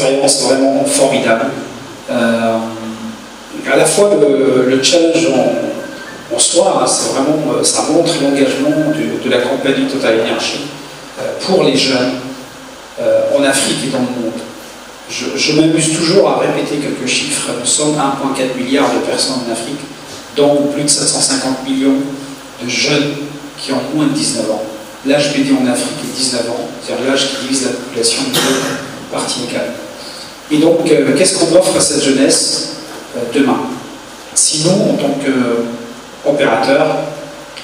expérience vraiment formidable. À la fois le challenge en soi, c'est vraiment, ça montre l'engagement de la compagnie Total Energy pour les jeunes en Afrique et dans le monde. Je m'amuse toujours à répéter quelques chiffres. Nous sommes 1,4 milliard de personnes en Afrique, dont plus de 750 millions de jeunes qui ont moins de 19 ans. L'âge médian en Afrique est 19 ans, c'est-à-dire l'âge qui divise la population en deux parties égales. Et donc, qu'est-ce qu'on offre à cette jeunesse demain? Sinon, en tant qu'opérateur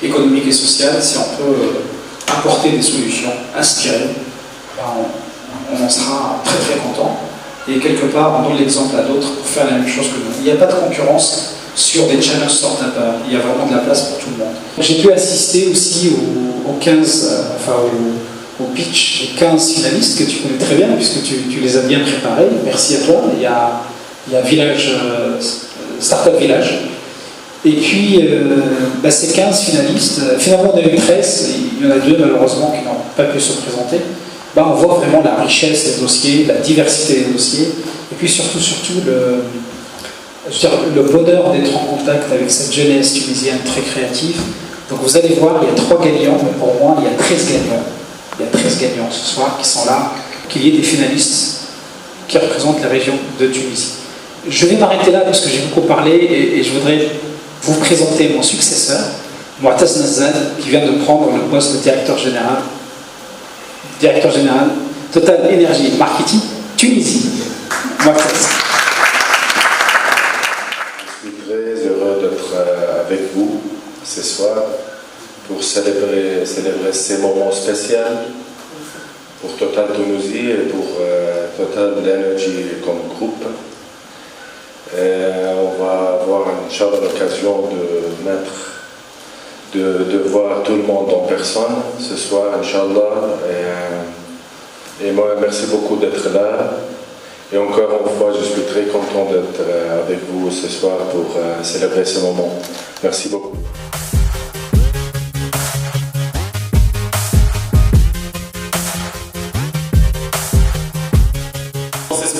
économique et social, si on peut apporter des solutions inspirées, ben on en sera très très content. Et quelque part, on donne l'exemple à d'autres pour faire la même chose que nous. Il n'y a pas de concurrence sur des channels start-up. Il y a vraiment de la place pour tout le monde. J'ai pu assister aussi au pitch des 15 finalistes que tu connais très bien, puisque tu les as bien préparés. Merci à toi. Il y a Startup Village. Et puis, ces 15 finalistes, finalement on a eu 13, il y en a 2 malheureusement qui n'ont pas pu se présenter. On voit vraiment la richesse des dossiers, la diversité des dossiers, et puis surtout le bonheur d'être en contact avec cette jeunesse tunisienne très créative. Donc vous allez voir, il y a 3 gagnants, mais pour moi il y a 13 gagnants. Il y a 13 gagnants ce soir qui sont là, qu'il y ait des finalistes qui représentent la région de Tunisie. Je vais m'arrêter là parce que j'ai beaucoup parlé et je voudrais vous présenter mon successeur, Moataz Nazzad, qui vient de prendre le poste de directeur général Total Energy Marketing Tunisie. Moataz. Je suis très heureux d'être avec vous ce soir pour célébrer ces moments spéciaux pour Total Tunisie et pour Total Energy comme groupe. On va avoir Inch'Allah l'occasion de voir tout le monde en personne ce soir, Inch'Allah. Et moi, merci beaucoup d'être là. Et encore une fois, je suis très content d'être avec vous ce soir pour célébrer ce moment. Merci beaucoup.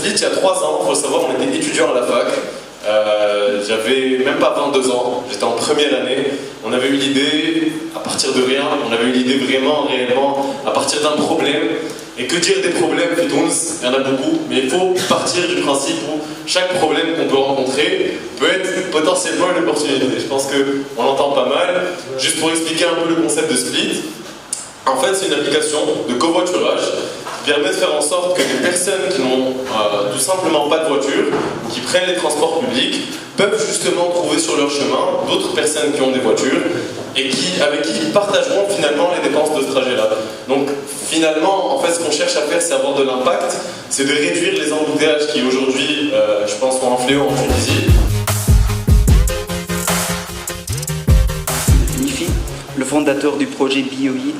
Il y a 3 ans, il faut savoir, on était étudiants à la fac. J'avais même pas 22 ans, j'étais en première année. On avait eu l'idée, à partir de rien, on avait eu l'idée réellement, à partir d'un problème. Et que dire des problèmes, Fitouns, il y en a beaucoup, mais il faut partir du principe où chaque problème qu'on peut rencontrer peut être potentiellement une opportunité. Je pense qu'on l'entend pas mal. Juste pour expliquer un peu le concept de Split, en fait, c'est une application de covoiturage qui permet de faire en sorte que des personnes qui n'ont tout simplement pas de voiture, qui prennent les transports publics, peuvent justement trouver sur leur chemin d'autres personnes qui ont des voitures et avec qui ils partageront finalement les dépenses de ce trajet-là. Donc finalement, en fait, ce qu'on cherche à faire, c'est avoir de l'impact, c'est de réduire les embouteillages qui aujourd'hui, je pense, sont un fléau en Tunisie. Le fondateur du projet Biohit,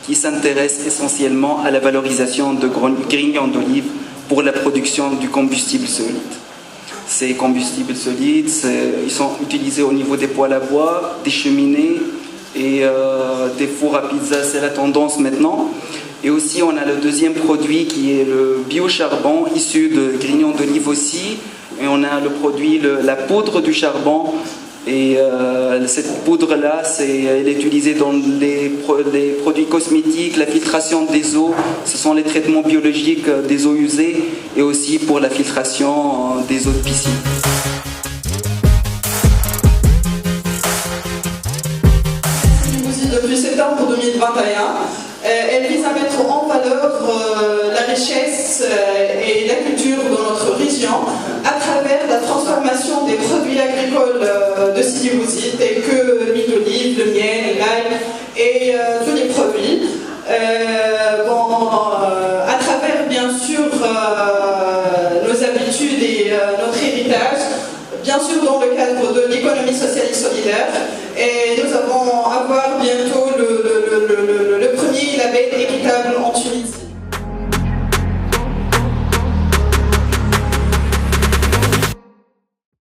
qui s'intéresse essentiellement à la valorisation de grignots d'olive pour la production du combustible solide. Ces combustibles solides, ils sont utilisés au niveau des poêles à bois, des cheminées et des fours à pizza, c'est la tendance maintenant. Et aussi on a le deuxième produit qui est le biocharbon issu de grignots d'olive aussi. Et on a le produit, la poudre du charbon. Et cette poudre-là, elle est utilisée dans les produits cosmétiques, la filtration des eaux, ce sont les traitements biologiques des eaux usées et aussi pour la filtration des eaux de piscine. Depuis septembre 2021, elle vise à mettre en valeur la richesse et la culture de notre région à travers la transformation des produits agricoles de Sidi Bouzid, tels que l'huile d'olive, le miel, l'ail et tous les produits. À travers bien sûr nos habitudes et notre héritage, bien sûr dans le cadre de l'économie sociale et solidaire. Et nous allons avoir bientôt le premier label équitable en Tunisie.